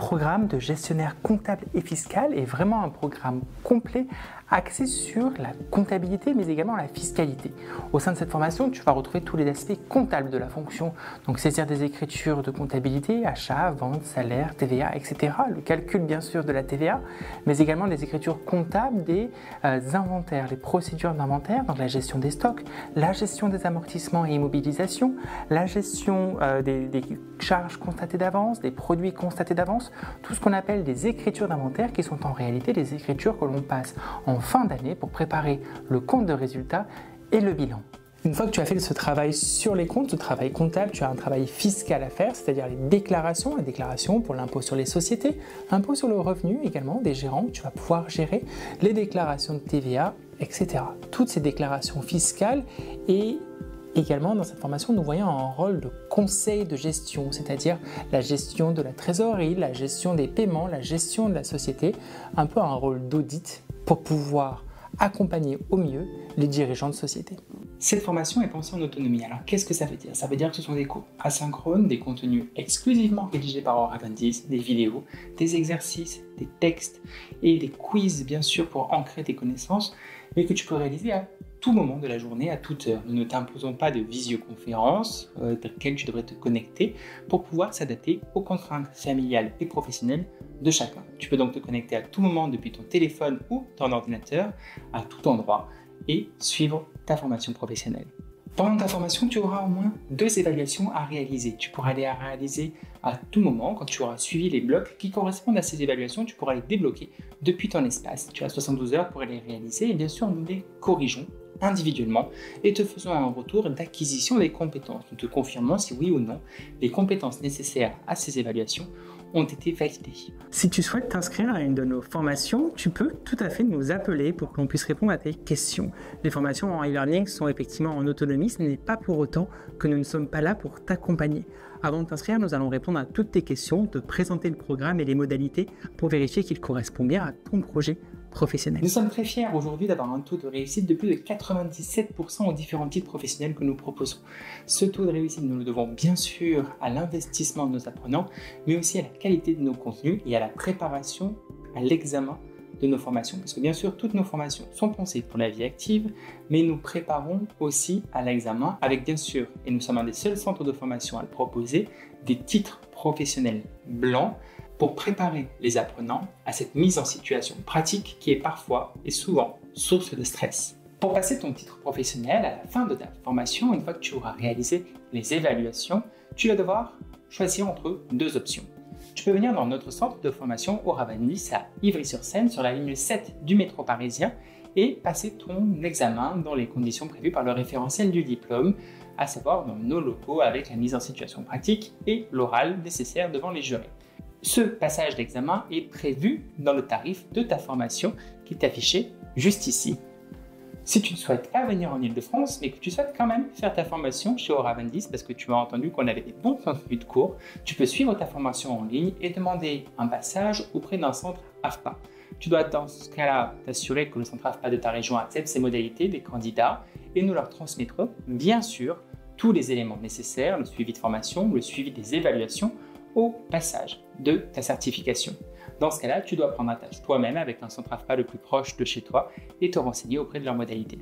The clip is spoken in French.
programme de gestionnaire comptable et fiscal est vraiment un programme complet axé sur la comptabilité mais également la fiscalité. Au sein de cette formation, tu vas retrouver tous les aspects comptables de la fonction, donc saisir des écritures de comptabilité, achat, vente, salaire, TVA, etc. Le calcul bien sûr de la TVA, mais également les écritures comptables des inventaires, les procédures d'inventaire, donc la gestion des stocks, la gestion des amortissements et immobilisations, la gestion des charges constatées d'avance, des produits constatés d'avance, tout ce qu'on appelle des écritures d'inventaire qui sont en réalité les écritures que l'on passe en fin d'année pour préparer le compte de résultat et le bilan. Une fois que tu as fait ce travail sur les comptes, ce travail comptable, tu as un travail fiscal à faire, c'est-à-dire les déclarations, la déclaration pour l'impôt sur les sociétés, impôt sur le revenu également des gérants, tu vas pouvoir gérer les déclarations de TVA, etc. Toutes ces déclarations fiscales et également, dans cette formation, nous voyons un rôle de conseil de gestion, c'est-à-dire la gestion de la trésorerie, la gestion des paiements, la gestion de la société, un peu un rôle d'audit pour pouvoir accompagner au mieux les dirigeants de société. Cette formation est pensée en autonomie. Alors, qu'est-ce que ça veut dire? Ça veut dire que ce sont des cours asynchrones, des contenus exclusivement rédigés par Oraventis, des vidéos, des exercices, des textes et des quiz, bien sûr, pour ancrer tes connaissances, mais que tu peux réaliser à tout moment de la journée, à toute heure. Nous ne t'imposons pas de visioconférence dans laquelle tu devrais te connecter pour pouvoir s'adapter aux contraintes familiales et professionnelles de chacun. Tu peux donc te connecter à tout moment depuis ton téléphone ou ton ordinateur, à tout endroit, et suivre ta formation professionnelle. Pendant ta formation, tu auras au moins 2 évaluations à réaliser. Tu pourras les réaliser à tout moment. Quand tu auras suivi les blocs qui correspondent à ces évaluations, tu pourras les débloquer depuis ton espace. Tu as 72 heures pour les réaliser et bien sûr, nous les corrigeons individuellement et te faisons un retour d'acquisition des compétences. Nous te confirmons si oui ou non les compétences nécessaires à ces évaluations ont été validées. Si tu souhaites t'inscrire à une de nos formations, tu peux tout à fait nous appeler pour que l'on puisse répondre à tes questions. Les formations en e-learning sont effectivement en autonomie, ce n'est pas pour autant que nous ne sommes pas là pour t'accompagner. Avant de t'inscrire, nous allons répondre à toutes tes questions, te présenter le programme et les modalités pour vérifier qu'il correspond bien à ton projet professionnel. Nous sommes très fiers aujourd'hui d'avoir un taux de réussite de plus de 97% aux différents titres professionnels que nous proposons. Ce taux de réussite, nous le devons bien sûr à l'investissement de nos apprenants, mais aussi à la qualité de nos contenus et à la préparation à l'examen de nos formations. Parce que bien sûr, toutes nos formations sont pensées pour la vie active, mais nous préparons aussi à l'examen avec bien sûr, et nous sommes un des seuls centres de formation à le proposer, des titres professionnels blancs pour préparer les apprenants à cette mise en situation pratique qui est parfois et souvent source de stress. Pour passer ton titre professionnel à la fin de ta formation, une fois que tu auras réalisé les évaluations, tu vas devoir choisir entre 2 options. Tu peux venir dans notre centre de formation Oraventis à Ivry-sur-Seine sur la ligne 7 du métro parisien et passer ton examen dans les conditions prévues par le référentiel du diplôme, à savoir dans nos locaux avec la mise en situation pratique et l'oral nécessaire devant les jurés. Ce passage d'examen est prévu dans le tarif de ta formation qui est affiché juste ici. Si tu ne souhaites pas venir en Ile-de-France, mais que tu souhaites quand même faire ta formation chez Oraventis parce que tu as entendu qu'on avait des bons contenus de cours, tu peux suivre ta formation en ligne et demander un passage auprès d'un centre AFPA. Tu dois dans ce cas-là t'assurer que le centre AFPA de ta région accepte ces modalités des candidats et nous leur transmettrons bien sûr tous les éléments nécessaires, le suivi de formation, le suivi des évaluations au passage de ta certification. Dans ce cas-là, tu dois prendre attache toi-même avec un centre AFPA le plus proche de chez toi et te renseigner auprès de leurs modalités.